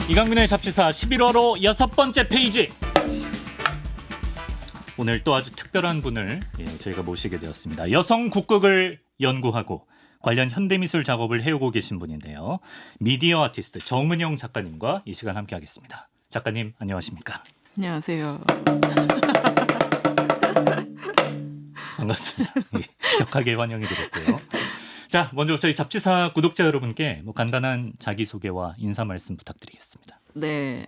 이강민의 잡지사 11월호 6번째 페이지. 오늘 또 아주 특별한 분을 저희가 모시게 되었습니다. 여성 국극을 연구하고 관련 현대미술 작업을 해오고 계신 분인데요. 미디어 아티스트 정은영 작가님과 이 시간 함께하겠습니다. 작가님 안녕하십니까? 안녕하세요. 반갑습니다. 격하게 환영해 드렸고요. 자, 먼저 저희 잡지사 구독자 여러분께 간단한 자기소개와 인사 말씀 부탁드리겠습니다. 네,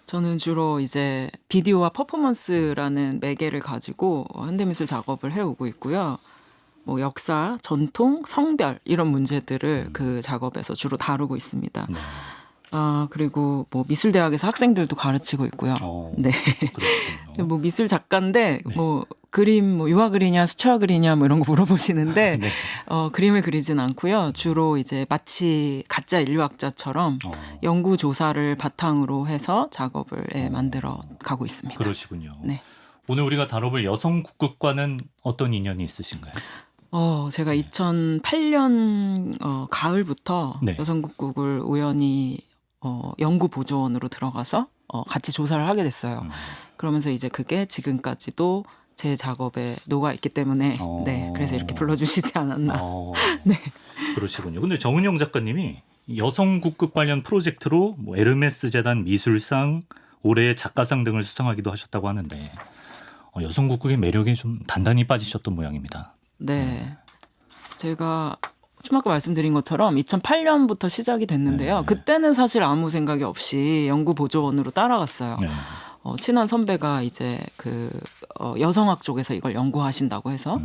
저는 주로 이제 비디오와 퍼포먼스라는 매개를 가지고 현대미술 작업을 해오고 있고요. 뭐 역사, 전통, 성별 이런 문제들을 그 작업에서 주로 다루고 있습니다. 네. 그리고 뭐 미술대학에서 학생들도 가르치고 있고요. 네. 그렇군요. 뭐 미술 작가인데 네. 뭐 그림 뭐 유화 그리냐 수채화 그리냐 뭐 이런 거 물어보시는데 네. 그림을 그리진 않고요. 주로 이제 마치 가짜 인류학자처럼 연구 조사를 바탕으로 해서 작업을 만들어 가고 있습니다. 그러시군요. 네. 오늘 우리가 다뤄볼 여성 국극과는 어떤 인연이 있으신가요? 제가 2008년 가을부터 네. 여성국국을 우연히 연구 보조원으로 들어가서 같이 조사를 하게 됐어요. 그러면서 이제 그게 지금까지도 제 작업에 녹아 있기 때문에 네, 그래서 이렇게 불러주시지 않았나. 네. 그러시군요. 근데 정은영 작가님이 여성 국극 관련 프로젝트로 뭐 에르메스 재단 미술상, 올해의 작가상 등을 수상하기도 하셨다고 하는데 여성 국극의 매력에 좀 단단히 빠지셨던 모양입니다. 네. 제가 좀 아까 말씀드린 것처럼 2008년부터 시작이 됐는데요. 네. 그때는 사실 아무 생각이 없이 연구 보조원으로 따라갔어요. 네. 친한 선배가 이제 여성학 쪽에서 이걸 연구하신다고 해서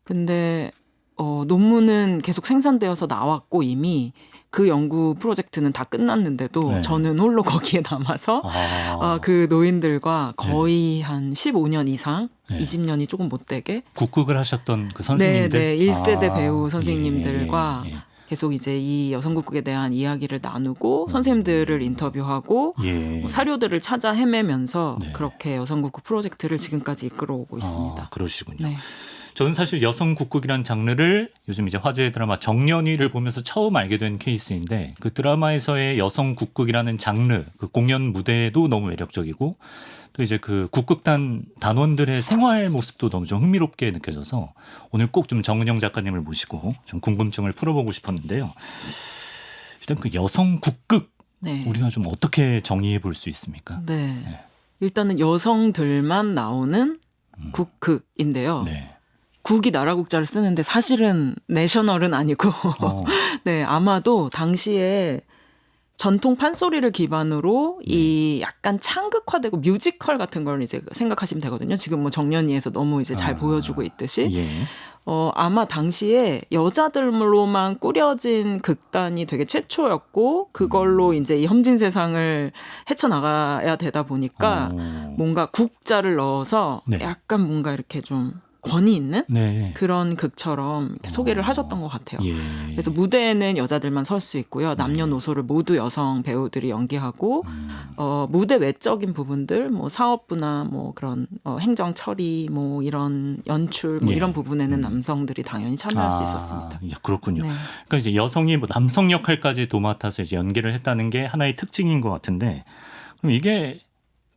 근데 논문은 계속 생산되어서 나왔고 이미 그 연구 프로젝트는 다 끝났는데도 네. 저는 홀로 거기에 남아서 그 노인들과 거의 한 15년 이상, 네. 20년이 조금 못 되게 국극을 하셨던 그 선생님들? 네, 1세대 배우 선생님들과 예. 계속 이제 이 여성국극에 대한 이야기를 나누고 선생님들을 인터뷰하고 예. 사료들을 찾아 헤매면서 네. 그렇게 여성국극 프로젝트를 지금까지 이끌어오고 있습니다. 그러시군요. 네. 저는 사실 여성 국극이라는 장르를 요즘 이제 화제의 드라마 정년이를 보면서 처음 알게 된 케이스인데 그 드라마에서의 여성 국극이라는 장르, 그 공연 무대도 너무 매력적이고 또 이제 그 국극단 단원들의 생활 모습도 너무 좀 흥미롭게 느껴져서 오늘 꼭 좀 정은영 작가님을 모시고 좀 궁금증을 풀어보고 싶었는데요. 일단 그 여성 국극 네. 우리가 좀 어떻게 정의해 볼 수 있습니까? 네. 네. 일단은 여성들만 나오는 국극인데요. 네. 국이 나라 국자를 쓰는데 사실은 내셔널은 아니고 네, 아마도 당시에 전통 판소리를 기반으로 이 약간 창극화되고 뮤지컬 같은 걸 이제 생각하시면 되거든요. 지금 뭐 정년이에서 너무 이제 잘 보여주고 있듯이. 예. 아마 당시에 여자들로만 꾸려진 극단이 되게 최초였고 그걸로 이제 이 험진 세상을 헤쳐나가야 되다 보니까 뭔가 국자를 넣어서 네. 약간 뭔가 이렇게 좀 권위 있는 네. 그런 극처럼 이렇게 소개를 하셨던 것 같아요. 예. 그래서 무대에는 여자들만 설 수 있고요. 남녀노소를 모두 여성 배우들이 연기하고 무대 외적인 부분들, 뭐 사업부나 뭐 그런 행정 처리, 뭐 이런 연출, 뭐 예. 이런 부분에는 남성들이 당연히 참여할 수 있었습니다. 예, 그렇군요. 네. 그러니까 이제 여성이 뭐 남성 역할까지 도맡아서 이제 연기를 했다는 게 하나의 특징인 것 같은데 그럼 이게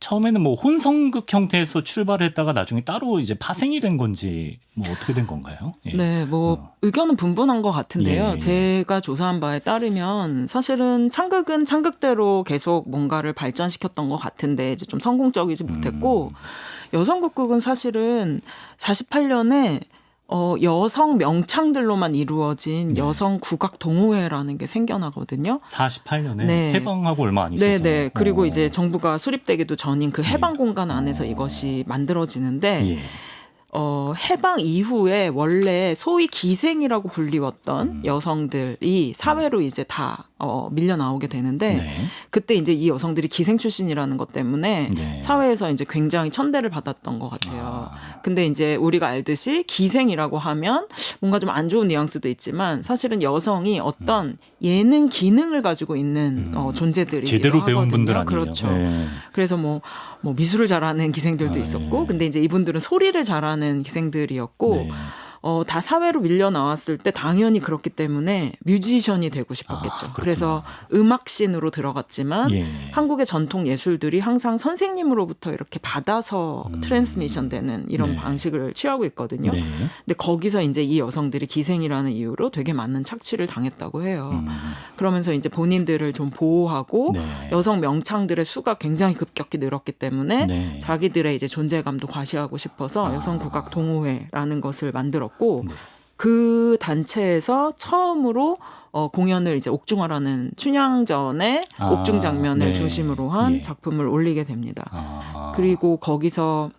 처음에는 뭐 혼성극 형태에서 출발했다가 나중에 따로 이제 파생이 된 건지 뭐 어떻게 된 건가요? 예. 네, 뭐 의견은 분분한 것 같은데요. 예. 제가 조사한 바에 따르면 사실은 창극은 창극대로 계속 뭔가를 발전시켰던 것 같은데 이제 좀 성공적이지 못했고 여성국극은 사실은 48년에 여성 명창들로만 이루어진 여성 국악 동호회라는 게 생겨나거든요. 48년에 네. 해방하고 얼마 안 있어서. 네네. 그리고 이제 정부가 수립되기도 전인 그 해방 공간 안에서 이것이 만들어지는데 예. 해방 이후에 원래 소위 기생이라고 불리웠던 여성들이 사회로 이제 다 밀려 나오게 되는데 네. 그때 이제 이 여성들이 기생 출신이라는 것 때문에 네. 사회에서 이제 굉장히 천대를 받았던 것 같아요. 근데 이제 우리가 알듯이 기생이라고 하면 뭔가 좀 안 좋은 뉘앙스도 있지만 사실은 여성이 어떤 예능 기능을 가지고 있는 존재들이기도 제대로 배운 하거든요. 분들 아니에요. 그렇죠. 네. 그래서 뭐 미술을 잘하는 기생들도 있었고, 근데 이제 이분들은 소리를 잘하는 기생들이었고, 네. 다 사회로 밀려 나왔을 때 당연히 그렇기 때문에 뮤지션이 되고 싶었겠죠. 그래서 음악신으로 들어갔지만 한국의 전통 예술들이 항상 선생님으로부터 이렇게 받아서 트랜스미션 되는 이런 방식을 취하고 있거든요. 근데 거기서 이제 이 여성들이 기생이라는 이유로 되게 많은 착취를 당했다고 해요. 그러면서 이제 본인들을 좀 보호하고 여성 명창들의 수가 굉장히 급격히 늘었기 때문에 자기들의 이제 존재감도 과시하고 싶어서 여성국악 동호회라는 것을 만들었고 그 단체에서 처음으로 공연을 이제 옥중화라는 춘향전의 옥중 장면을 중심으로 한 작품을 올리게 됩니다. 그리고 거기서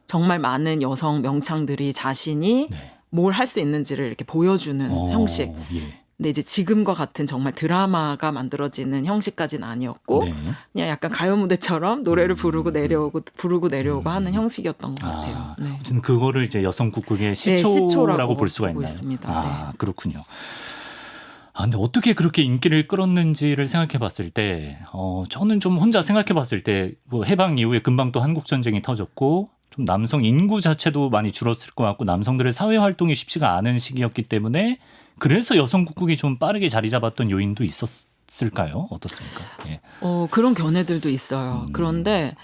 정말 많은 여성 명창들이 자신이 뭘 할 수 있는지를 이렇게 보여주는 형식. 근데 이제 지금과 같은 정말 드라마가 만들어지는 형식까지는 아니었고 그냥 약간 가요 무대처럼 노래를 부르고 내려오고 하는 형식이었던 것 같아요. 어쨌든 그거를 이제 여성 국극의 시초라고 볼 수가 있나요? 있습니다. 그렇군요. 근데 어떻게 그렇게 인기를 끌었는지를 생각해 봤을 때, 저는 좀 혼자 생각해 봤을 때, 뭐 해방 이후에 금방 또 한국 전쟁이 터졌고, 좀 남성 인구 자체도 많이 줄었을 것 같고, 남성들의 사회 활동이 쉽지가 않은 시기였기 때문에, 그래서 여성 국극이 좀 빠르게 자리 잡았던 요인도 있었을까요? 어떻습니까? 예. 그런 견해들도 있어요. 그런데,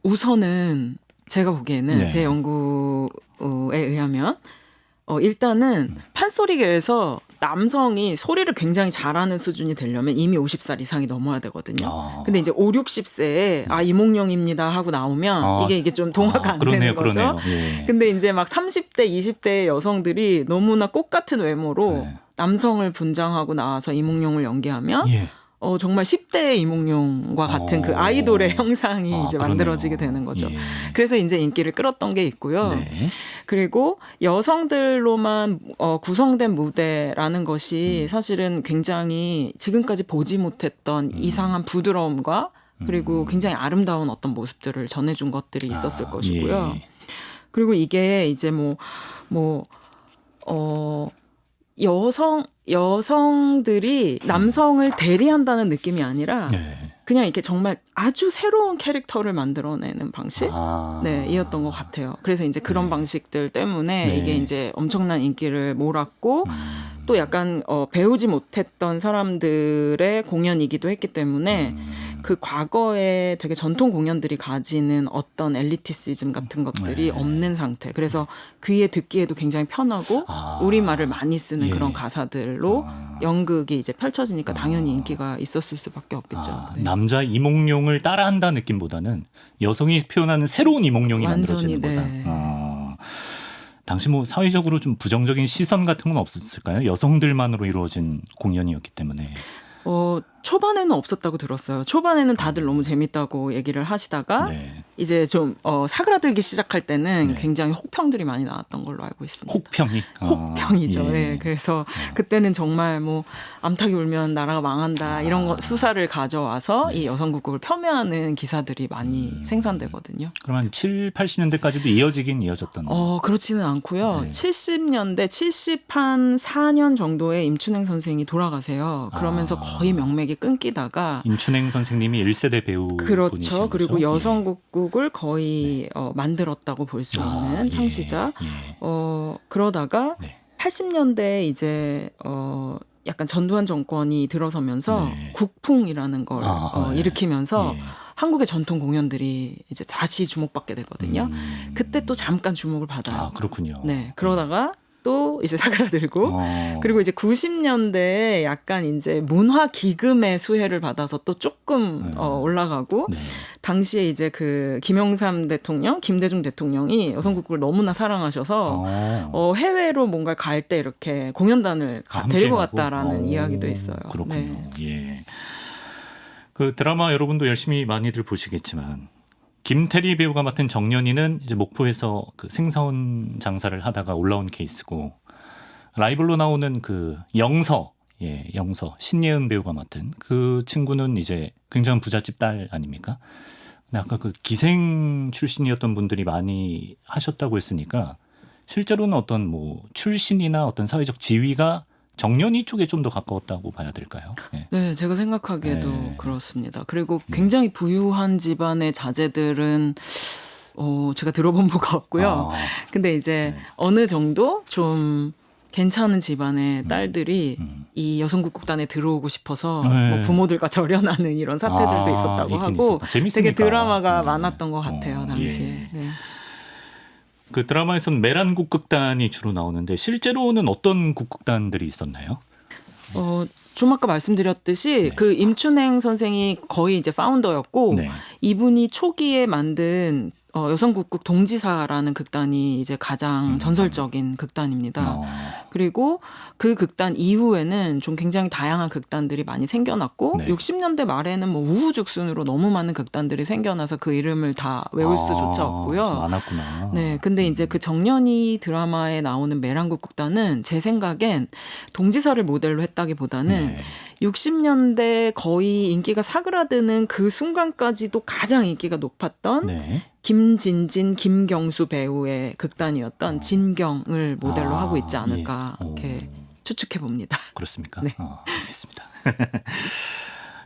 우선은 제가 보기에는 제 연구에 의하면, 일단은 판소리계에서 남성이 소리를 굉장히 잘하는 수준이 되려면 이미 50살 이상이 넘어야 되거든요. 근데 이제 5, 60세에 이몽룡입니다 하고 나오면 이게 좀 동화가 안 되는 거죠. 근데 이제 막 30대, 20대의 여성들이 너무나 꽃 같은 외모로 남성을 분장하고 나와서 이몽룡을 연기하면 정말 10대의 이몽룡과 같은 그 아이돌의 형상이 이제 만들어지게 되는 거죠. 그래서 이제 인기를 끌었던 게 있고요. 그리고 여성들로만 구성된 무대라는 것이 사실은 굉장히 지금까지 보지 못했던 이상한 부드러움과 그리고 굉장히 아름다운 어떤 모습들을 전해준 것들이 있었을 것이고요. 그리고 이게 이제 여성들이 남성을 대리한다는 느낌이 아니라 그냥 이렇게 정말 아주 새로운 캐릭터를 만들어내는 방식 이었던 것 같아요. 그래서 이제 그런 방식들 때문에 이게 이제 엄청난 인기를 몰았고 또 약간 배우지 못했던 사람들의 공연이기도 했기 때문에 그 과거에 되게 전통 공연들이 가지는 어떤 엘리티시즘 같은 것들이 없는 상태. 그래서 귀에 듣기에도 굉장히 편하고 우리말을 많이 쓰는 그런 가사들로 연극이 이제 펼쳐지니까 당연히 인기가 있었을 수밖에 없겠죠. 남자 이몽룡을 따라한다는 느낌보다는 여성이 표현하는 새로운 이몽룡이 만들어지는 거다. 당시 뭐 사회적으로 좀 부정적인 시선 같은 건 없었을까요? 여성들만으로 이루어진 공연이었기 때문에. 초반에는 없었다고 들었어요. 초반에는 다들 너무 재밌다고 얘기를 하시다가 이제 좀 사그라들기 시작할 때는 굉장히 혹평들이 많이 나왔던 걸로 알고 있습니다. 혹평이? 혹평이죠. 그래서 그때는 정말 뭐 암탉이 울면 나라가 망한다 이런 수사를 가져와서 이 여성국극을 폄훼하는 기사들이 많이 생산되거든요. 그러면 7, 80년대까지도 이어지긴 이어졌던? 그렇지는 않고요. 70년대 74년 정도에 임춘행 선생이 돌아가세요. 그러면서 거의 명맥이 끊기다가 임춘행 선생님이 1세대 배우 그렇죠. 그리고 여성국극을 거의 만들었다고 볼 수 있는 창시자. 그러다가 80년대에 이제 약간 전두환 정권이 들어서면서 국풍이라는 걸 일으키면서 한국의 전통 공연들이 이제 다시 주목받게 되거든요. 그때 또 잠깐 주목을 받아요. 그렇군요. 그러다가 또 이제 사그라들고 그리고 이제 90년대에 약간 이제 문화 기금의 수혜를 받아서 또 조금 올라가고 당시에 이제 그 김영삼 대통령, 김대중 대통령이 여성국극을 너무나 사랑하셔서 해외로 뭔가를 갈 때 이렇게 공연단을 데리고 갔다라는 이야기도 있어요. 그렇군요. 그 드라마 여러분도 열심히 많이들 보시겠지만 김태리 배우가 맡은 정년이는 이제 목포에서 그 생선 장사를 하다가 올라온 케이스고 라이벌로 나오는 그 영서 신예은 배우가 맡은 그 친구는 이제 굉장한 부잣집 딸 아닙니까? 근데 아까 그 기생 출신이었던 분들이 많이 하셨다고 했으니까 실제로는 어떤 뭐 출신이나 어떤 사회적 지위가 정년이 쪽에 좀 더 가까웠다고 봐야 될까요? 네, 제가 생각하기에도 그렇습니다. 그리고 굉장히 부유한 집안의 자제들은 제가 들어본 바가 없고요. 근데 이제 네. 어느 정도 좀 괜찮은 집안의 딸들이 이 여성국극단에 들어오고 싶어서 네. 뭐 부모들과 절연하는 이런 사태들도 있었다고 있긴 하고 있었다. 재밌으니까. 되게 드라마가 네. 많았던 것 같아요, 당시에. 예. 네. 그 드라마에서는 메란 국극단이 주로 나오는데 실제로는 어떤 국극단들이 있었나요? 좀 아까 말씀드렸듯이 네. 그 임춘행 선생이 거의 이제 파운더였고 네. 이분이 초기에 만든 여성국극 동지사라는 극단이 이제 가장 전설적인 극단입니다. 그리고 그 극단 이후에는 좀 굉장히 다양한 극단들이 많이 생겨났고 네. 60년대 말에는 뭐 우후죽순으로 너무 많은 극단들이 생겨나서 그 이름을 다 외울 수조차 없고요. 좀 많았구나. 네, 근데 이제 그 정년이 드라마에 나오는 메란국극단은 제 생각엔 동지사를 모델로 했다기보다는 네. 60년대 거의 인기가 사그라드는 그 순간까지도 가장 인기가 높았던 네. 김진진, 김경수 배우의 극단이었던 진경을 모델로 하고 있지 않을까 예. 이렇게 추측해 봅니다. 그렇습니까? 네. 알겠습니다.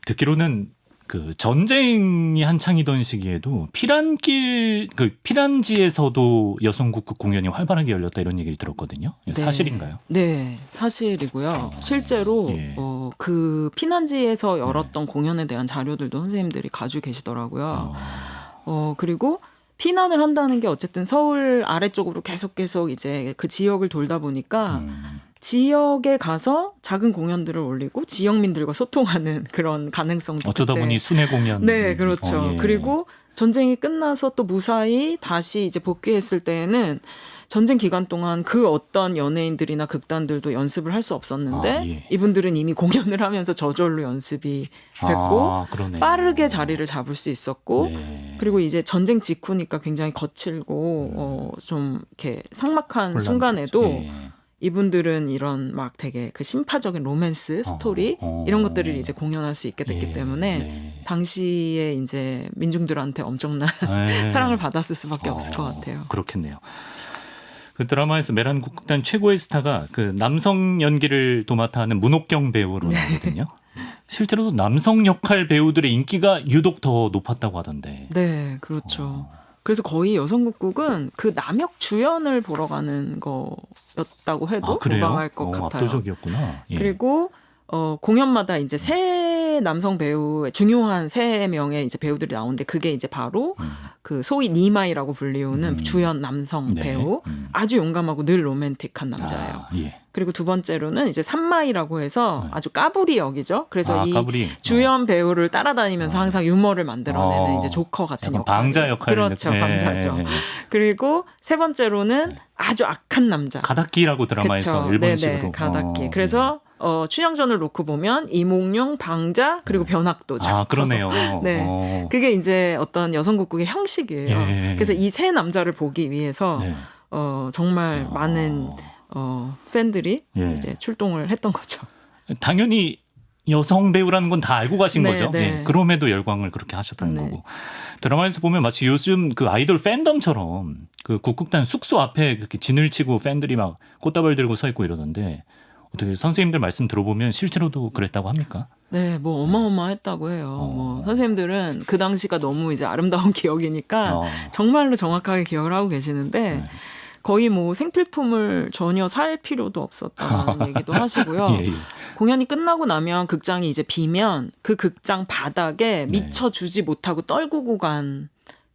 듣기로는 그 전쟁이 한창이던 시기에도 피란지에서도 여성국극 공연이 활발하게 열렸다 이런 얘기를 들었거든요. 네. 사실인가요? 네, 사실이고요. 실제로 예. 그 피난지에서 열었던 공연에 대한 자료들도 선생님들이 가지고 계시더라고요. 그리고 피난을 한다는 게 어쨌든 서울 아래쪽으로 계속 이제 그 지역을 돌다 보니까 지역에 가서 작은 공연들을 올리고 지역민들과 소통하는 그런 가능성도 어쩌다 그때. 보니 순회 공연. 네, 그렇죠. 예. 그리고 전쟁이 끝나서 또 무사히 다시 이제 복귀했을 때에는 전쟁 기간 동안 그 어떤 연예인들이나 극단들도 연습을 할 수 없었는데 예. 이분들은 이미 공연을 하면서 저절로 연습이 됐고 그러네요. 빠르게 자리를 잡을 수 있었고 네. 그리고 이제 전쟁 직후니까 굉장히 거칠고 좀 이렇게 삭막한 혼란스럽죠. 순간에도 예. 이분들은 이런 막 되게 그 심파적인 로맨스 스토리 이런 것들을 이제 공연할 수 있게 됐기 예. 때문에 네. 당시에 이제 민중들한테 엄청난 네. 사랑을 받았을 수밖에 없을 것 같아요. 그렇겠네요. 그 드라마에서 메란 국극단 최고의 스타가 그 남성 연기를 도맡아 하는 문옥경 배우로 나오거든요. 실제로도 남성 역할 배우들의 인기가 유독 더 높았다고 하던데. 네, 그렇죠. 그래서 거의 여성국극은 그 남역 주연을 보러 가는 거였다고 해도 그래요? 무방할 것 같아요. 압도적이었구나. 예. 그리고 공연마다 이제 새 남성 배우의 중요한 세 명의 이제 배우들이 나오는데 그게 이제 바로 그 소위 니마이라고 불리우는 주연 남성 네. 배우 아주 용감하고 늘 로맨틱한 남자예요. 예. 그리고 두 번째로는 이제 산마이라고 해서 아주 까불이 역이죠. 그래서 이 까불이. 주연 배우를 따라다니면서 항상 유머를 만들어내는 이제 조커 같은 약간 역할. 방자 역할. 그렇죠, 방자죠. 그리고 세 번째로는 아주 악한 남자. 가다키라고 드라마에서 그쵸. 일본식으로. 네네, 가다키. 그래서 춘향전을 놓고 보면 이몽룡, 방자 그리고 변학도죠. 그러네요. 네, 그게 이제 어떤 여성국극의 형식이에요. 예. 그래서 이 세 남자를 보기 위해서 네. 정말 많은 팬들이 예. 이제 출동을 했던 거죠. 당연히 여성 배우라는 건 다 알고 가신 네, 거죠. 네. 예. 그럼에도 열광을 그렇게 하셨다는 네. 거고. 드라마에서 보면 마치 요즘 그 아이돌 팬덤처럼 그 국극단 숙소 앞에 그렇게 진을 치고 팬들이 막 꽃다발 들고 서 있고 이러던데 어떻게 선생님들 말씀 들어보면 실제로도 그랬다고 합니까? 네, 뭐 어마어마했다고 해요. 뭐 선생님들은 그 당시가 너무 이제 아름다운 기억이니까 정말로 정확하게 기억을 하고 계시는데 네. 거의 뭐 생필품을 전혀 살 필요도 없었다는 얘기도 하시고요. 예, 예. 공연이 끝나고 나면 극장이 이제 비면 그 극장 바닥에 미처 주지 못하고 떨구고 간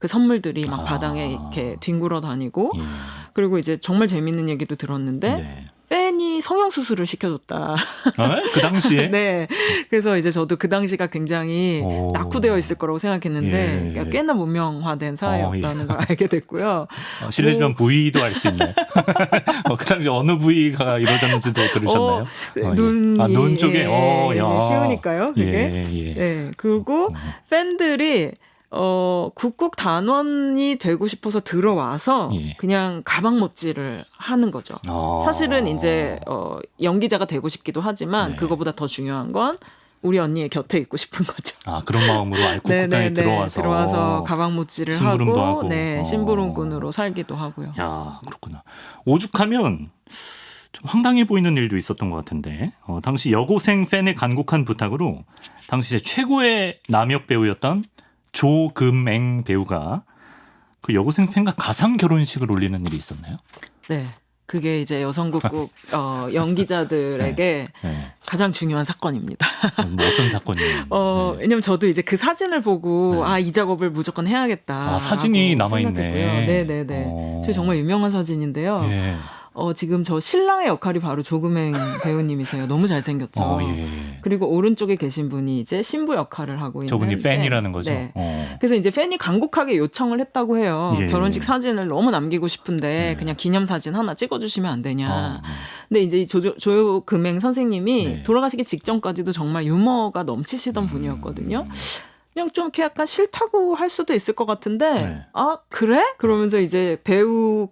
그 선물들이 막 바닥에 이렇게 뒹굴어 다니고 예. 그리고 이제 정말 재밌는 얘기도 들었는데 네. 팬이 성형수술을 시켜줬다. 그 당시에? 네. 그래서 이제 저도 그 당시가 굉장히 오. 낙후되어 있을 거라고 생각했는데 예. 꽤나 문명화된 사회였다는 걸 알게 됐고요. 실례지만 부위도 알 수 있나요? 그 당시 어느 부위가 이루어졌는지도 들으셨나요? 눈이 눈 쪽에? 야. 쉬우니까요. 그게. 예. 네. 그리고 팬들이 국극 단원이 되고 싶어서 들어와서 예. 그냥 가방 못질을 하는 거죠. 사실은 이제 연기자가 되고 싶기도 하지만 네. 그거보다 더 중요한 건 우리 언니의 곁에 있고 싶은 거죠. 그런 마음으로 국극단에 들어와서 가방 못질을 심부름도 하고, 하고. 네, 심부름꾼으로 살기도 하고요. 야, 그렇구나. 오죽하면 좀 황당해 보이는 일도 있었던 것 같은데 당시 여고생 팬의 간곡한 부탁으로 당시 최고의 남역 배우였던 조금eng 배우가 그 여고생 팬과 가상 결혼식을 올리는 일이 있었나요? 네. 그게 이제 여성국국 연기자들에게 네. 가장 중요한 사건입니다. 뭐 어떤 사건이에요? 네. 왜냐면 저도 이제 그 사진을 보고 네. 이 작업을 무조건 해야겠다. 사진이 남아있네. 네네네. 저 정말 유명한 사진인데요. 예. 지금 저 신랑의 역할이 바로 조금행 배우님이세요. 너무 잘생겼죠. 예. 그리고 오른쪽에 계신 분이 이제 신부 역할을 하고 있는 저분이 팬이라는 거죠. 네. 그래서 이제 팬이 간곡하게 요청을 했다고 해요. 예. 결혼식 사진을 너무 남기고 싶은데 그냥 기념사진 하나 찍어주시면 안 되냐. 근데 이제 이 조금행 선생님이 네. 돌아가시기 직전까지도 정말 유머가 넘치시던 분이었거든요. 그냥 좀 이렇게 약간 싫다고 할 수도 있을 것 같은데 네. 아 그래? 그러면서 이제 배우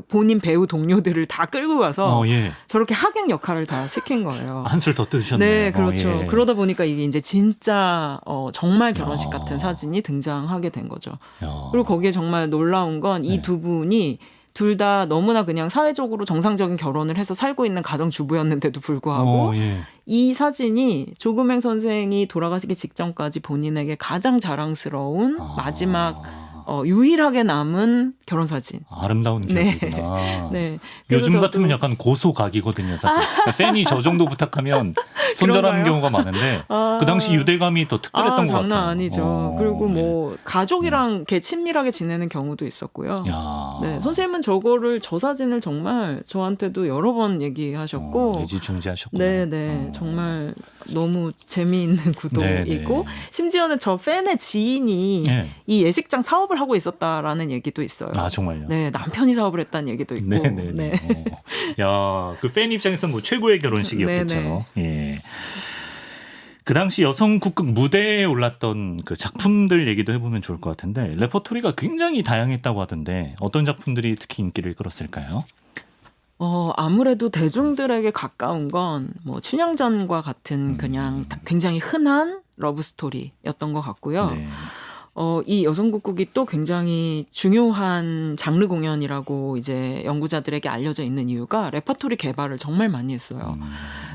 본인 배우 동료들을 다 끌고 가서 예. 저렇게 하객 역할을 다 시킨 거예요. 한술 더 뜨셨네요. 네, 그렇죠. 예. 그러다 보니까 이게 이제 진짜 정말 결혼식 야. 같은 사진이 등장하게 된 거죠. 야. 그리고 거기에 정말 놀라운 건 이 두 분이 둘 다 너무나 그냥 사회적으로 정상적인 결혼을 해서 살고 있는 가정주부였는데도 불구하고 예. 이 사진이 조금행 선생이 돌아가시기 직전까지 본인에게 가장 자랑스러운 마지막 유일하게 남은 결혼 사진. 아름다운 네. 기억이구나. 네. 요즘 그래서 같으면 저도 약간 고소각이거든요, 사실. 그러니까 팬이 저 정도 부탁하면 손절하는 그런가요? 경우가 많은데 그 당시 유대감이 더 특별했던 것 같아요. 장난 아니죠. 그리고 네. 뭐 가족이랑 이렇게 친밀하게 지내는 경우도 있었고요. 야. 네, 선생님은 저 사진을 정말 저한테도 여러 번 얘기하셨고, 애지중지하셨구나. 네네, 정말 너무 재미있는 구도이고, 네네. 심지어는 저 팬의 지인이 네. 이 예식장 사업을 하고 있었다라는 얘기도 있어요. 아, 정말요? 네, 남편이 사업을 했다는 얘기도 있고, 네네. 네. 야, 그 팬 입장에서 뭐 최고의 결혼식이었겠죠. 네네. 예. 그 당시 여성 국극 무대에 올랐던 그 작품들 얘기도 해보면 좋을 것 같은데 레퍼토리가 굉장히 다양했다고 하던데 어떤 작품들이 특히 인기를 끌었을까요? 아무래도 대중들에게 가까운 건 뭐 춘향전과 같은 그냥 굉장히 흔한 러브 스토리였던 것 같고요. 네. 이 여성국극이 또 굉장히 중요한 장르 공연이라고 이제 연구자들에게 알려져 있는 이유가 레퍼토리 개발을 정말 많이 했어요.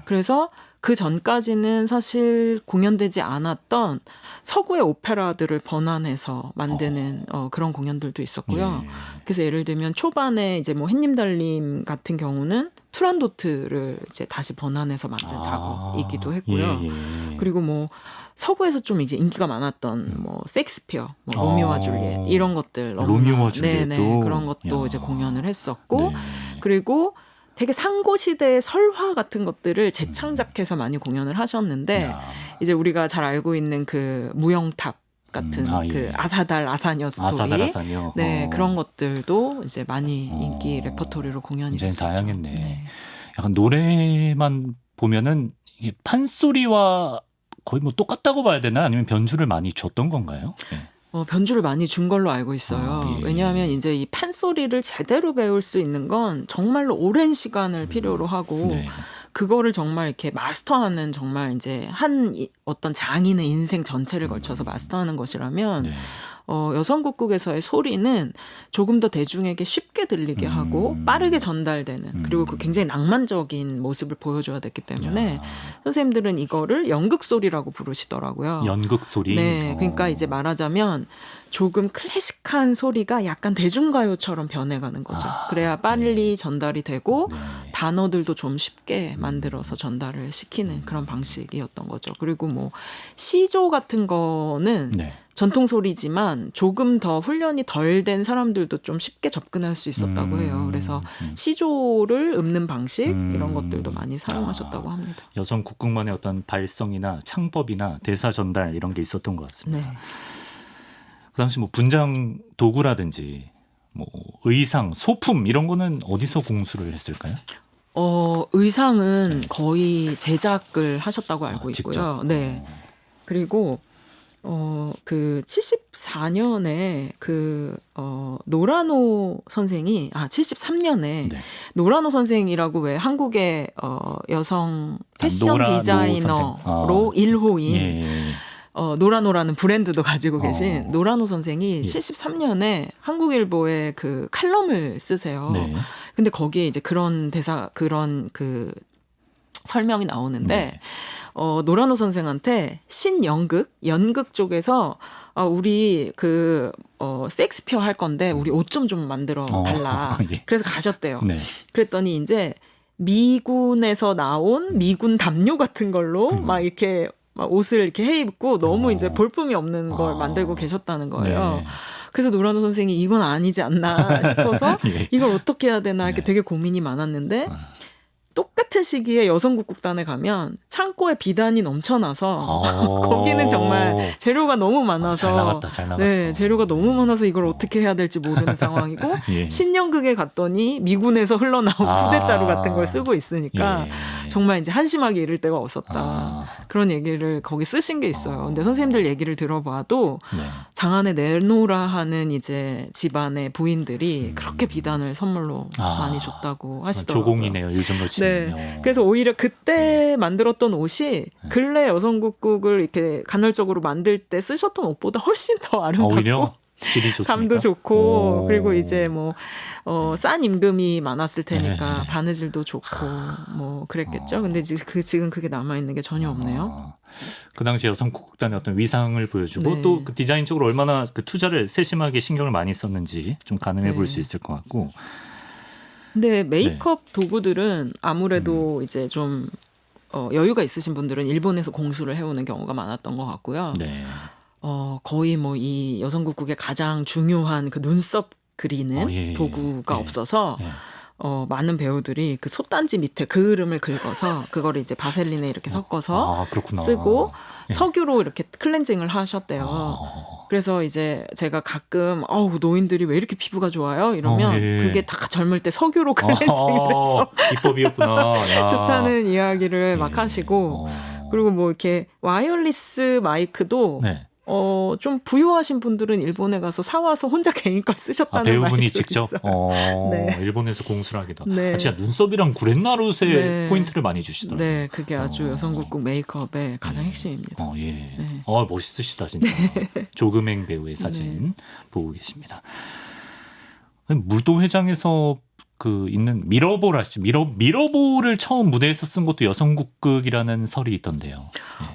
그래서 그 전까지는 사실 공연되지 않았던 서구의 오페라들을 번안해서 만드는 그런 공연들도 있었고요. 예. 그래서 예를 들면 초반에 이제 뭐 햇님 달님 같은 경우는 투란도트를 이제 다시 번안해서 만든 작업이기도 했고요. 예. 그리고 뭐 서구에서 좀 이제 인기가 많았던 뭐 셰익스피어, 뭐 로미오와 줄리엣 이런 것들 로미오와 줄리엣도? 네네 그런 것도 야. 이제 공연을 했었고 네. 그리고 되게 상고 시대의 설화 같은 것들을 재창작해서 많이 공연을 하셨는데 야. 이제 우리가 잘 알고 있는 그 무영탑 같은 예. 그 아사달 아사녀 스토리 아사달 아사녀. 네 그런 것들도 이제 많이 인기 레퍼토리로 공연이 굉장히 됐었죠. 다양했네. 네. 약간 노래만 보면은 이게 판소리와 거의 뭐 똑같다고 봐야 되나 아니면 변주를 많이 줬던 건가요? 네. 변주를 많이 준 걸로 알고 있어요. 예. 왜냐하면 이제 이 판소리를 제대로 배울 수 있는 건 정말로 오랜 시간을 필요로 하고 네. 그거를 정말 이렇게 마스터하는 정말 이제 어떤 장인의 인생 전체를 걸쳐서 마스터하는 것이라면 네. 여성국극에서의 소리는 조금 더 대중에게 쉽게 들리게 하고 빠르게 전달되는 그리고 그 굉장히 낭만적인 모습을 보여줘야 됐기 때문에 야. 선생님들은 이거를 연극소리라고 부르시더라고요. 연극 소리. 네, 그러니까 이제 말하자면 조금 클래식한 소리가 약간 대중가요처럼 변해가는 거죠. 그래야 빨리 전달이 되고 네. 단어들도 좀 쉽게 만들어서 전달을 시키는 그런 방식이었던 거죠. 그리고 뭐 시조 같은 거는 네. 전통 소리지만 조금 더 훈련이 덜 된 사람들도 좀 쉽게 접근할 수 있었다고 해요. 그래서 시조를 읊는 방식 이런 것들도 많이 사용하셨다고 합니다. 여성 국극만의 어떤 발성이나 창법이나 대사 전달 이런 게 있었던 것 같습니다. 네. 그 당시 뭐 분장 도구라든지 뭐 의상, 소품 이런 거는 어디서 공수를 했을까요? 의상은 거의 제작을 하셨다고 알고 있고요. 직접? 네. 그리고 그 74년에 노라노 선생이 73년에 네. 노라노 선생이라고 왜 한국의 여성 패션 노라노 디자이너로 1호인 예. 노라노라는 브랜드도 가지고 계신 노라노 선생이 73년에 한국일보에 그 칼럼을 쓰세요. 네. 근데 거기에 이제 그런 그 설명이 나오는데 네. 노란호 선생한테 연극 쪽에서 우리 셰익스피어 할 건데 우리 옷 좀 만들어 달라. 예. 그래서 가셨대요. 네. 그랬더니 이제 미군에서 나온 미군 담요 같은 걸로 막 이렇게 막 옷을 이렇게 해 입고 너무 이제 볼품이 없는 걸 만들고 계셨다는 거예요. 네. 그래서 노란호 선생이 이건 아니지 않나 싶어서 예. 이걸 어떻게 해야 되나 이렇게 네. 되게 고민이 많았는데 똑같은 시기에 여성국극단에 가면 창고에 비단이 넘쳐나서 거기는 정말 재료가 너무 많아서 잘 나갔어. 네, 재료가 너무 많아서 이걸 어떻게 해야 될지 모르는 상황이고 예. 신연극에 갔더니 미군에서 흘러나온 푸대자루 같은 걸 쓰고 있으니까 예. 정말 이제 한심하게 이를 데가 없었다. 아. 그런 얘기를 거기 쓰신 게 있어요. 근데 선생님들 얘기를 들어봐도 네. 장안에 내놓으라 하는 이제 집안의 부인들이 그렇게 비단을 선물로 많이 줬다고 하시더라고요. 조공이네요. 요즘으로 치면. 네. 그래서 오히려 그때 만들었던 옷이 근래 여성국극을 이렇게 간헐적으로 만들 때 쓰셨던 옷보다 훨씬 더 아름답고 오히려 질이 좋습니까? 감도 좋고 오. 그리고 이제 싼 임금이 많았을 테니까 네. 바느질도 좋고 뭐 그랬겠죠. 근데 지금 그게 남아 있는 게 전혀 없네요. 그 당시 여성국극단의 어떤 위상을 보여주고 네. 또 그 디자인적으로 얼마나 그 투자를 세심하게 신경을 많이 썼는지 좀 가늠해 볼 네. 수 있을 것 같고. 근데 메이크업 도구들은 아무래도 이제 좀 여유가 있으신 분들은 일본에서 공수를 해오는 경우가 많았던 것 같고요. 네. 거의 이 여성국극의 가장 중요한 그 눈썹 그리는 예. 도구가 예. 없어서 예. 많은 배우들이 그 솥단지 밑에 그을음을 긁어서 그거를 이제 바셀린에 이렇게 섞어서 그렇구나. 쓰고 예. 석유로 이렇게 클렌징을 하셨대요. 그래서 이제 제가 가끔 노인들이 왜 이렇게 피부가 좋아요? 이러면 예. 그게 다 젊을 때 석유로 클렌징을 해서 비법이었구나. 야. 좋다는 이야기를 예. 막 하시고 그리고 뭐 이렇게 와이어리스 마이크도 네. 좀 부유하신 분들은 일본에 가서 사와서 혼자 개인 걸 쓰셨다는 배우분이 말도 직접 있어요. 네. 일본에서 공수를 하기도. 네. 진짜 눈썹이랑 구렛나룻에 네. 포인트를 많이 주시더라고요. 네, 그게 아주 여성국극 메이크업의 가장 핵심입니다. 예. 네. 멋있으시다 진짜. 조금행 배우의 사진 보고 계십니다. 무도회장에서 있는 미러볼 아시죠? 미러볼을 처음 무대에서 쓴 것도 여성국극이라는 설이 있던데요.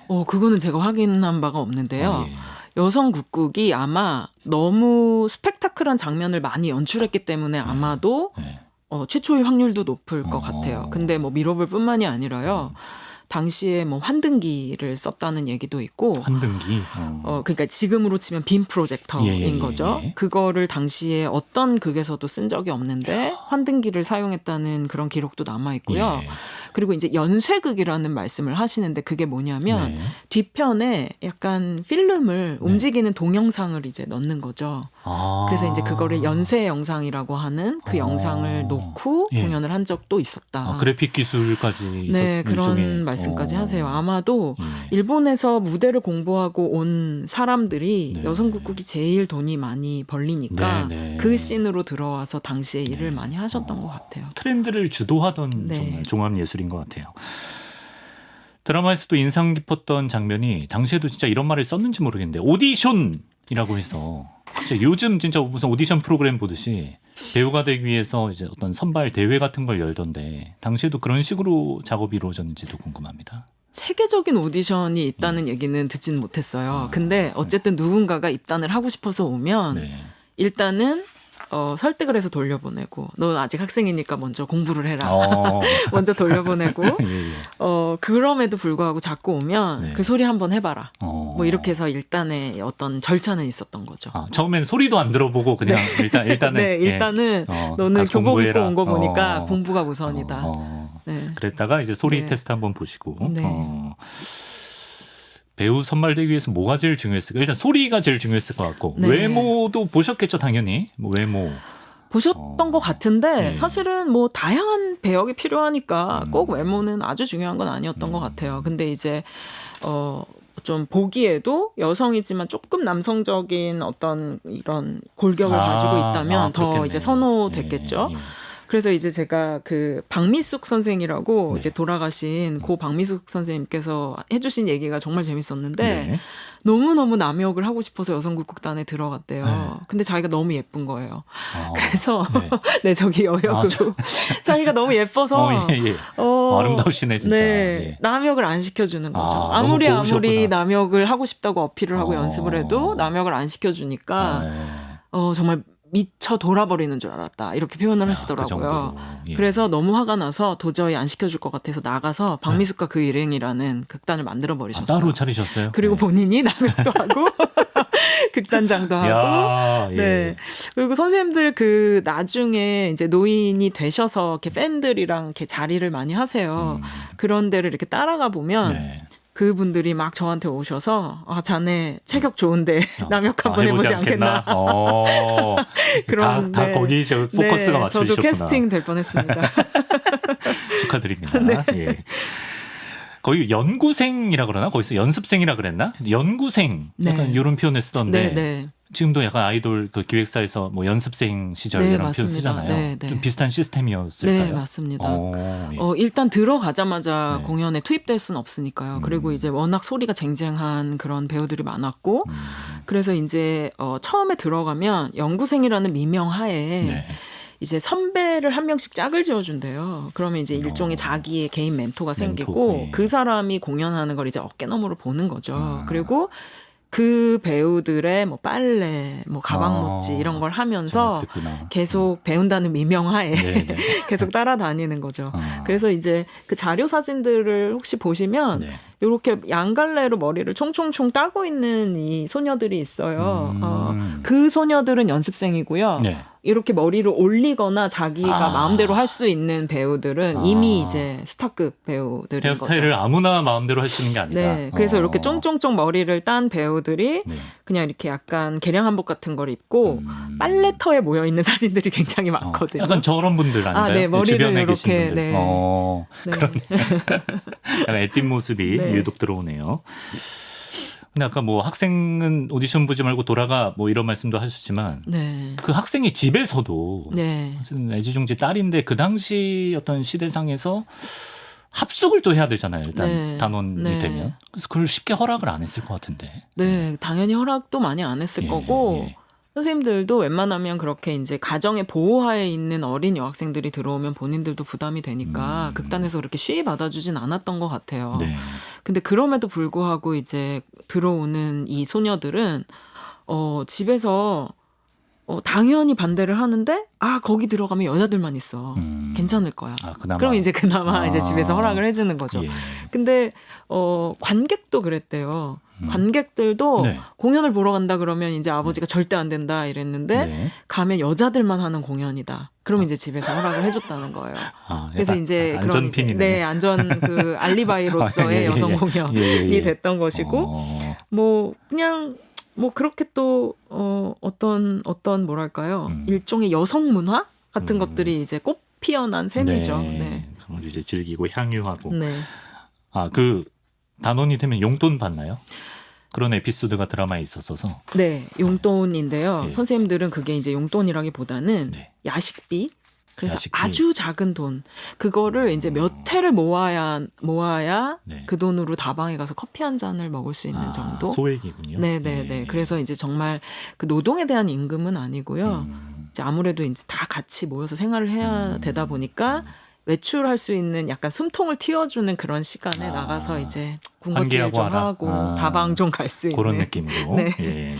예. 그거는 제가 확인한 바가 없는데요. 예. 여성국극이 아마 너무 스펙타클한 장면을 많이 연출했기 때문에 아마도 예. 최초의 확률도 높을 것 같아요. 근데 미러볼뿐만이 아니라요. 당시에 환등기를 썼다는 얘기도 있고 환등기. 그러니까 지금으로 치면 빔 프로젝터인 거죠. 예. 그거를 당시에 어떤 극에서도 쓴 적이 없는데 환등기를 사용했다는 그런 기록도 남아 있고요. 예. 그리고 이제 연쇄극이라는 말씀을 하시는데 그게 뭐냐면 네. 뒤편에 약간 필름을 움직이는 동영상을 이제 넣는 거죠. 그래서 이제 그거를 연쇄 영상이라고 하는 그 영상을 놓고 예. 공연을 한 적도 있었다. 그래픽 기술까지 네, 있었, 그런 일종의. 말씀까지 하세요. 아마도 일본에서 무대를 공부하고 온 사람들이 네. 여성국극이 제일 돈이 많이 벌리니까 네. 그 씬으로 들어와서 당시에 일을 많이 하셨던 것 같아요. 트렌드를 주도하던 네. 정말 종합 예술인 것 같아요. 드라마에서도 인상 깊었던 장면이 당시에도 진짜 이런 말을 썼는지 모르겠는데 오디션이라고 해서 진짜 요즘 진짜 무슨 오디션 프로그램 보듯이 배우가 되기 위해서 이제 어떤 선발 대회 같은 걸 열던데 당시에도 그런 식으로 작업이 이루어졌는지도 궁금합니다. 체계적인 오디션이 있다는 얘기는 듣지는 못했어요. 근데 어쨌든 누군가가 입단을 하고 싶어서 오면 네. 일단은 설득을 해서 돌려보내고 넌 아직 학생이니까 먼저 공부를 해라. 먼저 돌려보내고 예. 그럼에도 불구하고 자꾸 오면 네. 그 소리 한번 해봐라. 뭐 이렇게 해서 일단의 어떤 절차는 있었던 거죠. 처음엔 소리도 안 들어보고 그냥 일단은 네, 일단은 너는 가서 교복 공부해라. 입고 온 거 보니까 공부가 우선이다. 네. 그랬다가 이제 소리 네. 테스트 한번 보시고 네. 배우 선발되기 위해서 뭐가 제일 중요했을까? 일단 소리가 제일 중요했을 것 같고 네. 외모도 보셨겠죠, 당연히. 외모. 보셨던 것 같은데 네. 사실은 다양한 배역이 필요하니까 꼭 외모는 아주 중요한 건 아니었던 것 같아요. 근데 이제 좀 보기에도 여성이지만 조금 남성적인 어떤 이런 골격을 가지고 있다면 더 그렇겠네. 이제 선호됐겠죠. 예. 그래서 이제 제가 그 박미숙 선생이라고 네. 이제 돌아가신 고 박미숙 선생님께서 해주신 얘기가 정말 재밌었는데 네. 너무너무 남역을 하고 싶어서 여성국극단에 들어갔대요. 네. 근데 자기가 너무 예쁜 거예요. 어, 그래서 네. 네 저기 여역으로 자기가 너무 예뻐서 예, 예. 아름다우시네 진짜. 네, 예. 남역을 안 시켜주는 거죠. 아, 아무리 너무 고우셨구나. 남역을 하고 싶다고 어필을 하고 어. 연습을 해도 남역을 안 시켜주니까 네. 정말 미쳐 돌아버리는 줄 알았다 이렇게 표현을 그 하시더라고요. 정도로. 예. 그래서 너무 화가 나서 도저히 안 시켜줄 것 같아서 나가서 박미숙과 그 일행이라는 극단을 만들어 버리셨어요. 따로 차리셨어요? 그리고 네. 본인이 남역도 하고 극단장도 하고 야, 예. 네. 그리고 선생님들 그 나중에 이제 노인이 되셔서 이렇게 팬들이랑 이렇게 자리를 많이 하세요. 그런 데를 이렇게 따라가 보면 네. 그분들이 막 저한테 오셔서 자네 체격 좋은데 남역 한번 해보지 않겠나. 다 거기 저 포커스가 맞춰주셨구나. 저도 캐스팅 될 뻔했습니다. 축하드립니다. 네. 예. 거의 연구생이라 그러나 거기서 연습생이라 그랬나? 연구생 약간 네. 이런 표현을 쓰던데 네, 네. 지금도 약간 아이돌 그 기획사에서 뭐 연습생 시절 네, 이런 표현 맞습니다. 쓰잖아요. 네, 네. 좀 비슷한 시스템이었을까요? 네, 맞습니다. 예. 일단 들어가자마자 네. 공연에 투입될 수는 없으니까요. 그리고 이제 워낙 소리가 쟁쟁한 그런 배우들이 많았고, 그래서 이제 처음에 들어가면 연구생이라는 미명 하에 네. 이제 선배를 한 명씩 짝을 지어준대요. 그러면 이제 일종의 자기의 개인 멘토가 생기고 예. 그 사람이 공연하는 걸 이제 어깨너머로 보는 거죠. 그리고 그 배우들의 뭐 빨래, 뭐 가방 못지 이런 걸 하면서 그렇구나. 계속 배운다는 미명하에 네, 네. 계속 따라다니는 거죠. 그래서 이제 그 자료 사진들을 혹시 보시면 네. 이렇게 양갈래로 머리를 총총총 따고 있는 이 소녀들이 있어요. 그 소녀들은 연습생이고요. 네. 이렇게 머리를 올리거나 자기가 마음대로 할 수 있는 배우들은 이미 이제 스타급 배우들인 헤어스타일을 거죠. 아무나 마음대로 할 수 있는 게 아니다. 네, 그래서 이렇게 쫑쫑쫑 머리를 딴 배우들이 네. 그냥 이렇게 약간 개량 한복 같은 걸 입고 빨래터에 모여 있는 사진들이 굉장히 많거든요. 약간 저런 분들 아닌가요? 네, 머리를 주변에 계신 이렇게, 분들. 네. 네. 그러네. 약간 애띤 모습이 네. 유독 들어오네요. 근데 아까 뭐 학생은 오디션 보지 말고 돌아가 뭐 이런 말씀도 하셨지만 네. 그 학생이 집에서도 네. 애지중지 딸인데 그 당시 어떤 시대상에서 합숙을 또 해야 되잖아요. 일단 네. 단원이 네. 되면. 그래서 그걸 쉽게 허락을 안 했을 것 같은데. 네, 당연히 허락도 많이 안 했을 예, 거고 예. 선생님들도 웬만하면 그렇게 이제 가정의 보호하에 있는 어린 여학생들이 들어오면 본인들도 부담이 되니까 극단에서 그렇게 쉬이 받아주진 않았던 것 같아요. 네. 근데 그럼에도 불구하고 이제 들어오는 이 소녀들은 집에서 당연히 반대를 하는데 거기 들어가면 여자들만 있어. 괜찮을 거야. 그나마. 그럼 이제 그나마 이제 집에서 허락을 해주는 거죠. 예. 근데 관객도 그랬대요. 관객들도 네. 공연을 보러 간다 그러면 이제 아버지가 절대 안 된다 이랬는데 네. 가면 여자들만 하는 공연이다. 그럼 이제 집에서 허락을 해줬다는 거예요. 그래서 약간 이제 그런 안전핀이네. 네, 안전 그 알리바이로서의 예, 예, 여성 예. 공연이 예, 예. 됐던 것이고 뭐 그냥 뭐 그렇게 또 어떤 뭐랄까요? 일종의 여성 문화 같은 것들이 이제 꽃 피어난 셈이죠. 네. 그걸 이제 즐기고 향유하고. 네. 그 단원이 되면 용돈 받나요? 그런 에피소드가 드라마에 있었어서. 네, 용돈인데요. 예. 선생님들은 그게 이제 용돈이라기보다는 네. 야식비. 그래서 야식비. 아주 작은 돈. 그거를 이제 몇 회를 모아야 네. 그 돈으로 다방에 가서 커피 한 잔을 먹을 수 있는 정도. 소액이군요. 네네네. 예. 그래서 이제 정말 그 노동에 대한 임금은 아니고요. 이제 아무래도 이제 다 같이 모여서 생활을 해야 되다 보니까 외출할 수 있는 약간 숨통을 틔워주는 그런 시간에 나가서 이제 군것질 좀 환기하고 하고 다방 좀 갈 수 있는 그런 느낌으로. 네. 예.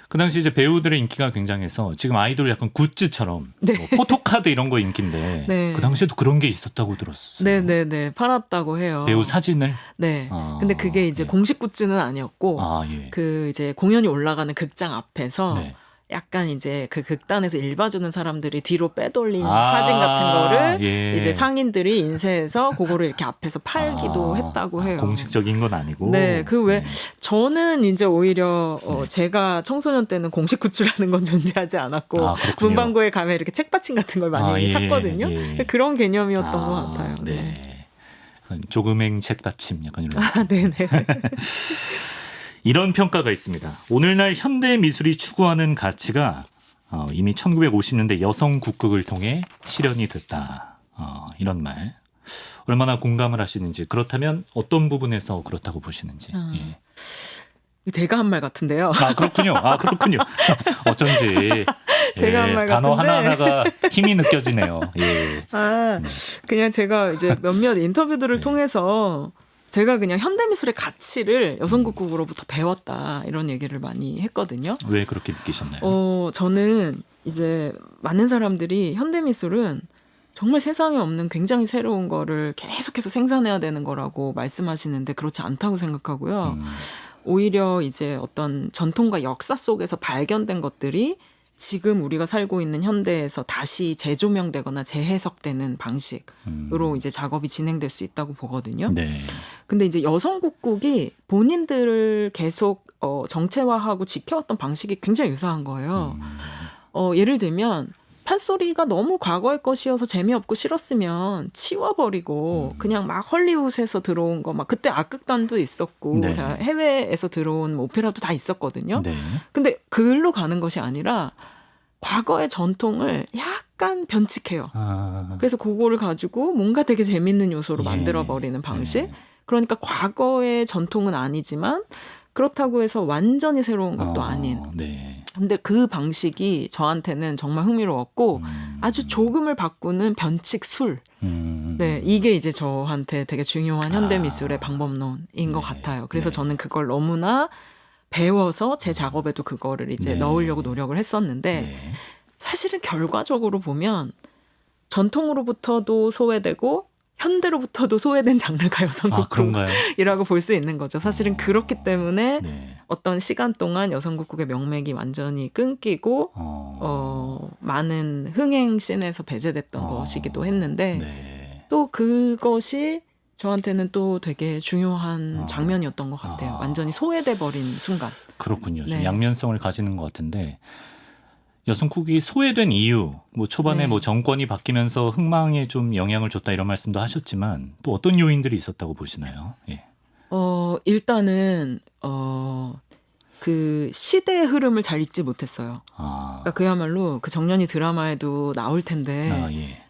그 당시 이제 배우들의 인기가 굉장해서 지금 아이돌 약간 굿즈처럼 네. 뭐 포토카드 이런 거 인기인데 네. 그 당시에도 그런 게 있었다고 들었어요. 네네네. 팔았다고 해요. 배우 사진을. 네. 근데 그게 이제 네. 공식 굿즈는 아니었고 예. 그 이제 공연이 올라가는 극장 앞에서 네. 약간 이제 그 극단에서 일봐주는 사람들이 뒤로 빼돌린 사진 같은 거를 예. 이제 상인들이 인쇄해서 그거를 이렇게 앞에서 팔기도 했다고 해요. 공식적인 건 아니고. 네, 그 왜 네. 저는 이제 오히려 네. 제가 청소년 때는 공식 굿즈라는 건 존재하지 않았고 그렇군요. 문방구에 가면 이렇게 책받침 같은 걸 많이 예, 샀거든요. 예. 그런 개념이었던 것 같아요. 네. 약간 조금행 책받침 약간 이런. 네네. 이런 평가가 있습니다. 오늘날 현대 미술이 추구하는 가치가 이미 1950년대 여성 국극을 통해 실현이 됐다. 이런 말. 얼마나 공감을 하시는지, 그렇다면 어떤 부분에서 그렇다고 보시는지. 예. 제가 한 말 같은데요. 그렇군요. 그렇군요. 어쩐지 제가 한 말 단어 같은데. 하나하나가 힘이 느껴지네요. 예. 그냥 제가 이제 몇몇 인터뷰들을 통해서 제가 그냥 현대미술의 가치를 여성국극으로부터 배웠다 이런 얘기를 많이 했거든요. 왜 그렇게 느끼셨나요? 저는 이제 많은 사람들이 현대미술은 정말 세상에 없는 굉장히 새로운 거를 계속해서 생산해야 되는 거라고 말씀하시는데 그렇지 않다고 생각하고요. 오히려 이제 어떤 전통과 역사 속에서 발견된 것들이 지금 우리가 살고 있는 현대에서 다시 재조명되거나 재해석되는 방식으로 이제 작업이 진행될 수 있다고 보거든요. 네. 근데 이제 여성국극이 본인들을 계속 정체화하고 지켜왔던 방식이 굉장히 유사한 거예요. 예를 들면 판소리가 너무 과거의 것이어서 재미없고 싫었으면 치워버리고 그냥 막 헐리우드에서 들어온 거 막 그때 악극단도 있었고 네. 다 해외에서 들어온 뭐 오페라도 다 있었거든요. 네. 근데 그걸로 가는 것이 아니라 과거의 전통을 약간 변칙해요. 그래서 그거를 가지고 뭔가 되게 재밌는 요소로 예. 만들어버리는 방식. 예. 그러니까 과거의 전통은 아니지만 그렇다고 해서 완전히 새로운 것도 아닌. 네. 근데 그 방식이 저한테는 정말 흥미로웠고 아주 조금을 바꾸는 변칙술. 네, 이게 이제 저한테 되게 중요한 현대미술의 방법론인 것 같아요. 그래서 저는 그걸 너무나 배워서 제 작업에도 그거를 이제 넣으려고 노력을 했었는데 사실은 결과적으로 보면 전통으로부터도 소외되고 현대로부터도 소외된 장르가 여성국극이라고 볼 수 있는 거죠. 사실은 그렇기 때문에 어떤 시간 동안 여성국극의 명맥이 완전히 끊기고 많은 흥행 씬에서 배제됐던 것이기도 했는데 또 그것이 저한테는 또 되게 중요한 장면이었던 것 같아요. 완전히 소외돼 버린 순간. 그렇군요. 좀 네. 양면성을 가지는 것 같은데 여성국이 소외된 이유, 뭐 초반에 뭐 정권이 바뀌면서 흥망에 좀 영향을 줬다 이런 말씀도 하셨지만 또 어떤 요인들이 있었다고 보시나요? 예. 일단은 그 시대의 흐름을 잘 읽지 못했어요. 그러니까 그야말로 그 정년이 드라마에도 나올 텐데. 예.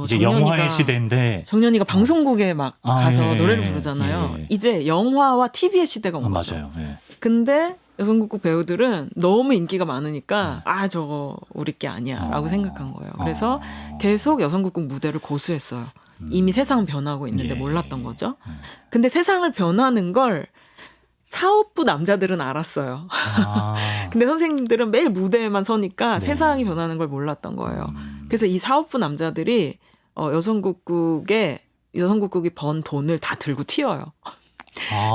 이제 정연이가, 영화의 시대인데 정연이가 방송국에 막 가서 예, 노래를 부르잖아요. 예. 이제 영화와 TV의 시대가 온 거죠. 맞아요. 예. 근데 여성국극 배우들은 너무 인기가 많으니까 저거 우리 게 아니야 라고 생각한 거예요. 그래서 계속 여성국극 무대를 고수했어요. 이미 세상은 변하고 있는데 몰랐던 거죠. 근데 세상을 변하는 걸 사업부 남자들은 알았어요. 근데 선생님들은 매일 무대에만 서니까 세상이 변하는 걸 몰랐던 거예요. 그래서 이 사업부 남자들이 여성국극이 번 돈을 다 들고 튀어요.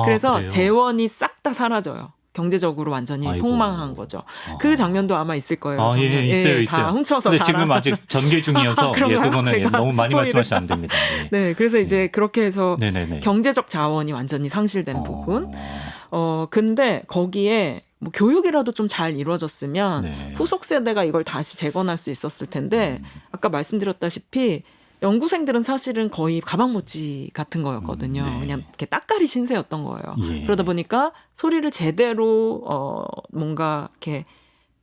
그래서 그래요? 재원이 싹 다 사라져요. 경제적으로 완전히 아이고. 폭망한 거죠. 그 장면도 아마 있을 거예요. 예, 있어요. 다 훔쳐서 근데 가라. 지금 아직 전개 중이어서 그런가요? 그거는 제가 너무 많이 스포일을- 말씀하시면 안 됩니다. 예. 네, 그래서 이제 그렇게 해서 네네네. 경제적 자원이 완전히 상실된 부분. 근데 거기에 뭐 교육이라도 좀 잘 이루어졌으면 후속 세대가 이걸 다시 재건할 수 있었을 텐데 아까 말씀드렸다시피 연구생들은 사실은 거의 가방모찌 같은 거였거든요. 그냥 이렇게 따까리 신세였던 거예요. 그러다 보니까 소리를 제대로 뭔가 이렇게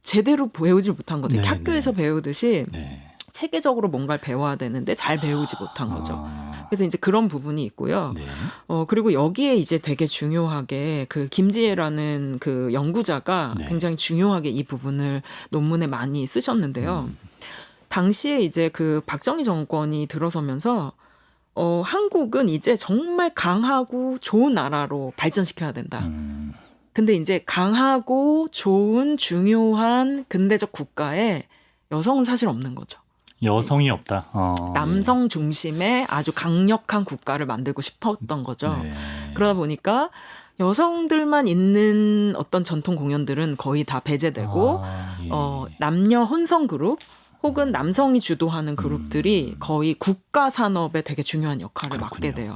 제대로 배우지 못한 거죠. 학교에서 배우듯이 체계적으로 뭔가를 배워야 되는데 잘 배우지 못한 거죠. 그래서 이제 그런 부분이 있고요. 그리고 여기에 이제 되게 중요하게 그 김지혜라는 그 연구자가 굉장히 중요하게 이 부분을 논문에 많이 쓰셨는데요. 당시에 이제 그 박정희 정권이 들어서면서 한국은 이제 정말 강하고 좋은 나라로 발전시켜야 된다. 근데 이제 강하고 좋은 중요한 근대적 국가에 여성은 사실 없는 거죠. 여성이 없다. 남성 중심의 아주 강력한 국가를 만들고 싶었던 거죠. 그러다 보니까 여성들만 있는 어떤 전통 공연들은 거의 다 배제되고 남녀 혼성 그룹 혹은 남성이 주도하는 그룹들이 거의 국가 산업에 되게 중요한 역할을 맡게 돼요.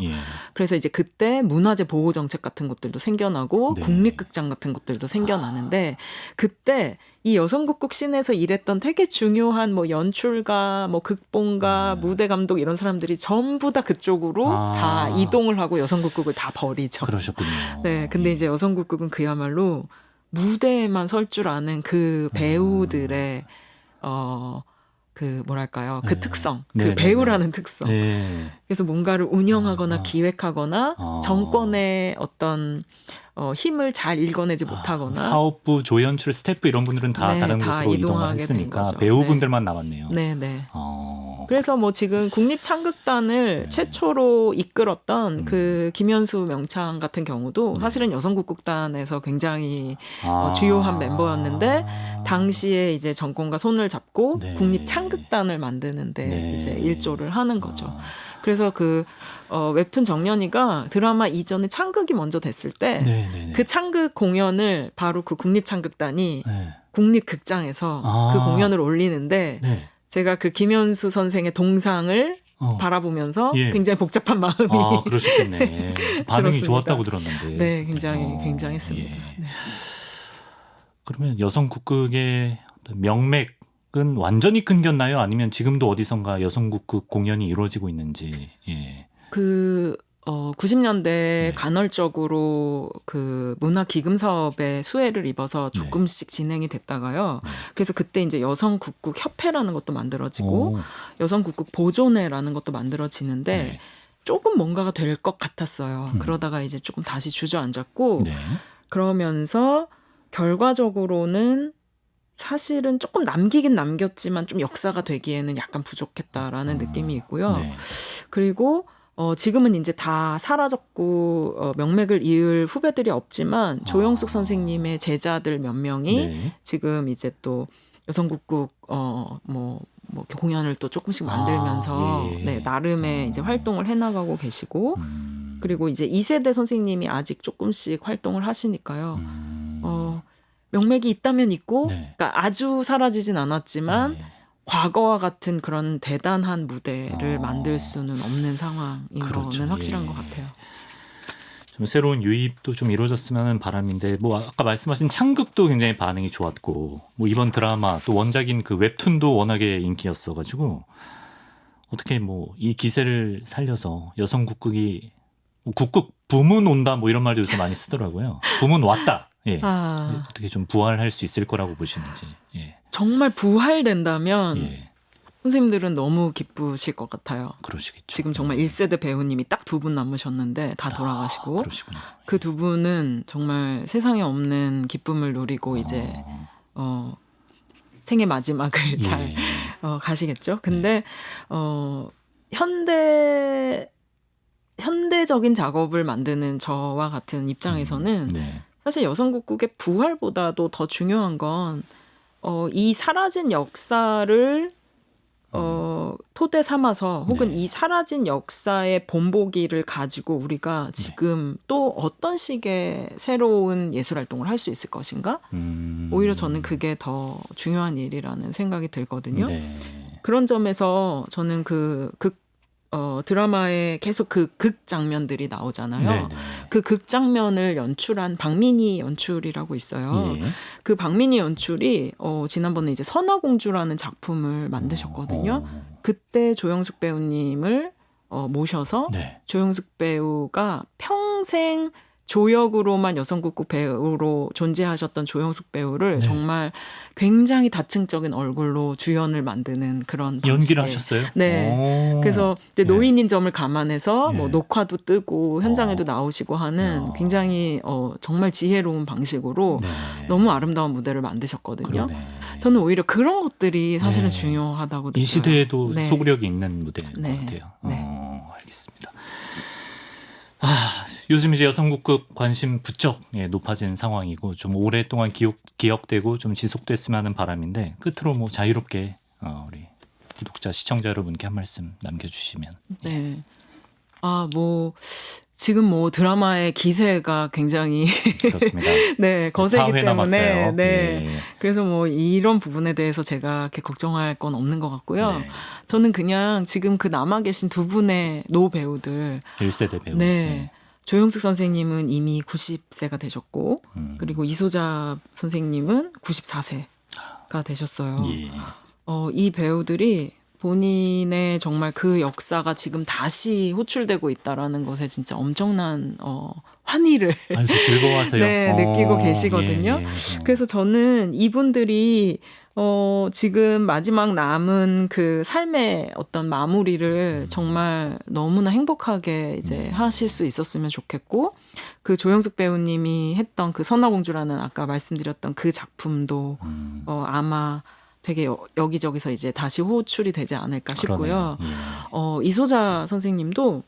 그래서 이제 그때 문화재 보호 정책 같은 것들도 생겨나고 국립극장 같은 것들도 생겨나는데 그때 이 여성국극 씬에서 일했던 되게 중요한 뭐 연출가, 뭐 극본가, 무대 감독 이런 사람들이 전부 다 그쪽으로 다 이동을 하고 여성국극을 다 버리죠. 그러셨군요. 네, 근데 이제 여성국극은 그야말로 무대에만 설 줄 아는 그 배우들의 그 뭐랄까요? 그 네. 특성, 네, 그 네, 배우라는 특성. 네. 그래서 뭔가를 운영하거나 아. 기획하거나 정권의 어떤 힘을 잘 읽어내지 못하거나 사업부, 조연출, 스태프 이런 분들은 다 네, 다른 다 곳으로 이동을 이동하게 된 했으니까 거죠. 배우분들만 남았네요. 네. 어, 그래서 뭐 지금 국립창극단을 네. 최초로 이끌었던 음. 그 김현수 명창 같은 경우도 사실은 여성국극단에서 굉장히 아. 주요한 멤버였는데 당시에 이제 정권과 손을 잡고 네. 국립창극단을 만드는데 네. 이제 일조를 하는 거죠. 아. 그래서 그 웹툰 정년이가 드라마 이전에 창극이 먼저 됐을 때 네네네. 그 창극 공연을 바로 그 국립창극단이 네. 국립극장에서 아. 그 공연을 올리는데 네. 제가 그 김현수 선생의 동상을 어. 바라보면서 예. 굉장히 복잡한 마음이 아, 그러셨겠네. 반응이 그렇습니다. 좋았다고 들었는데. 네, 굉장했습니다. 예. 네. 그러면 여성 국극의 어떤 명맥은 완전히 끊겼나요? 아니면 지금도 어디선가 여성 국극 공연이 이루어지고 있는지. 예. 그 90년대 네. 간헐적으로 그 문화 기금 사업에 수혜를 입어서 조금씩 진행이 됐다가요. 네. 그래서 그때 이제 여성 국극 협회라는 것도 만들어지고 오. 여성 국극 보존회라는 것도 만들어지는데 네. 조금 뭔가가 될 것 같았어요. 음. 그러다가 이제 조금 다시 주저앉았고 네. 그러면서 결과적으로는 사실은 조금 남기긴 남겼지만 좀 역사가 되기에는 약간 부족했다라는 느낌이 있고요. 네. 그리고 지금은 이제 다 사라졌고 명맥을 이을 후배들이 없지만 조영숙 선생님의 제자들 몇 명이 네. 지금 이제 또 여성국극 뭐 공연을 또 조금씩 만들면서 예. 네, 나름의 이제 활동을 해나가고 계시고 그리고 이제 2세대 선생님이 아직 조금씩 활동을 하시니까요. 명맥이 있다면 있고, 네. 그러니까 아주 사라지진 않았지만 네. 과거와 같은 그런 대단한 무대를 어. 만들 수는 없는 상황인 그렇죠. 거는 확실한 예. 것 같아요. 좀 새로운 유입도 좀 이루어졌으면 하는 바람인데 뭐 아까 말씀하신 창극도 굉장히 반응이 좋았고 뭐 이번 드라마 또 원작인 그 웹툰도 워낙에 인기였어 가지고 어떻게 뭐 이 기세를 살려서 여성 국극이 뭐 국극 붐은 온다 뭐 이런 말도 요새 많이 쓰더라고요. 붐은 왔다. 예. 어떻게 좀 부활할 수 있을 거라고 보시는지. 예. 정말 부활된다면 예. 선생님들은 너무 기쁘실 것 같아요. 그러시겠죠. 지금 정말 1세대 배우님이 딱 2분 남으셨는데 다 돌아가시고 그러시구나. 그 2분은 정말 세상에 없는 기쁨을 누리고 이제 생애 마지막을 잘 가시겠죠. 근데 현대적인 작업을 만드는 저와 같은 입장에서는 네. 사실 여성국극의 부활보다도 더 중요한 건 이 사라진 역사를 토대 삼아서 혹은 네. 이 사라진 역사의 본보기를 가지고 우리가 지금 또 어떤 식의 새로운 예술 활동을 할 수 있을 것인가? 오히려 저는 그게 더 중요한 일이라는 생각이 들거든요. 네. 그런 점에서 저는 드라마에 계속 그 극 장면들이 나오잖아요. 네. 그 극 장면을 연출한 박민희 연출이라고 있어요. 예. 그 박민희 연출이 지난번에 이제 선화공주라는 작품을 만드셨거든요. 그때 조영숙 배우님을 모셔서 네. 조영숙 배우가 평생 조역으로만 여성국극 배우로 존재하셨던 조영숙 배우를 네. 정말 굉장히 다층적인 얼굴로 주연을 만드는 그런 연기를 방식의. 하셨어요? 네. 오. 그래서 이제 예. 노인인 점을 감안해서 뭐 예. 녹화도 뜨고 현장에도 나오시고 하는 굉장히 정말 지혜로운 방식으로 네. 너무 아름다운 무대를 만드셨거든요. 그러네. 저는 오히려 그런 것들이 사실은 네. 중요하다고 느껴요. 이 시대에도 네. 소구력이 있는 무대인 네. 것 같아요. 네. 알겠습니다. 요즘 이제 여성국극 관심 부쩍 높아진 상황이고 좀 오랫동안 기억되고 좀 지속됐으면 하는 바람인데 끝으로 뭐 자유롭게 우리 구독자 시청자 여러분께 한 말씀 남겨주시면. 네. 지금 드라마의 기세가 굉장히 그렇습니다. 네, 거세기 4회 때문에 남았어요. 네. 예. 그래서 이런 부분에 대해서 제가 이렇게 걱정할 건 없는 것 같고요. 네. 저는 그냥 지금 그 남아 계신 2분의 노 배우들 1세대 배우. 네. 조영숙 선생님은 이미 90세가 되셨고 그리고 이소자 선생님은 94세가 되셨어요. 예. 이 배우들이 본인의 정말 그 역사가 지금 다시 호출되고 있다라는 것에 진짜 엄청난 환희를 아주 즐거워하세요. 네, 느끼고 계시거든요. 예. 그래서 저는 이분들이 지금 마지막 남은 그 삶의 어떤 마무리를 정말 너무나 행복하게 이제 하실 수 있었으면 좋겠고, 그 조영숙 배우님이 했던 그 선화공주라는 아까 말씀드렸던 그 작품도 아마 되게 여기저기서 이제 다시 호출이 되지 않을까 싶고요. 그러네요. 예. 이소자 선생님도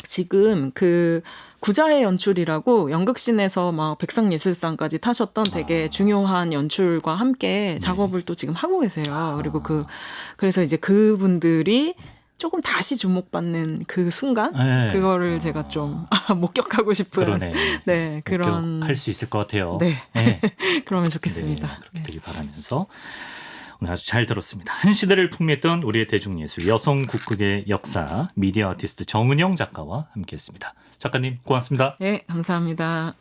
지금 그 구자의 연출이라고 연극신에서 막 백상예술상까지 타셨던 되게 중요한 연출과 함께 작업을 또 지금 하고 계세요. 그리고 그래서 이제 그분들이 조금 다시 주목받는 그 순간, 네. 그거를 제가 좀 목격하고 싶은 그러네. 네, 그런 할 수 있을 것 같아요. 네. 네. 그러면 좋겠습니다. 네, 그렇게 되길 바라면서 오늘 아주 잘 들었습니다. 한 시대를 풍미했던 우리의 대중예술, 여성 국극의 역사, 미디어 아티스트 정은영 작가와 함께했습니다. 작가님 고맙습니다. 네, 감사합니다.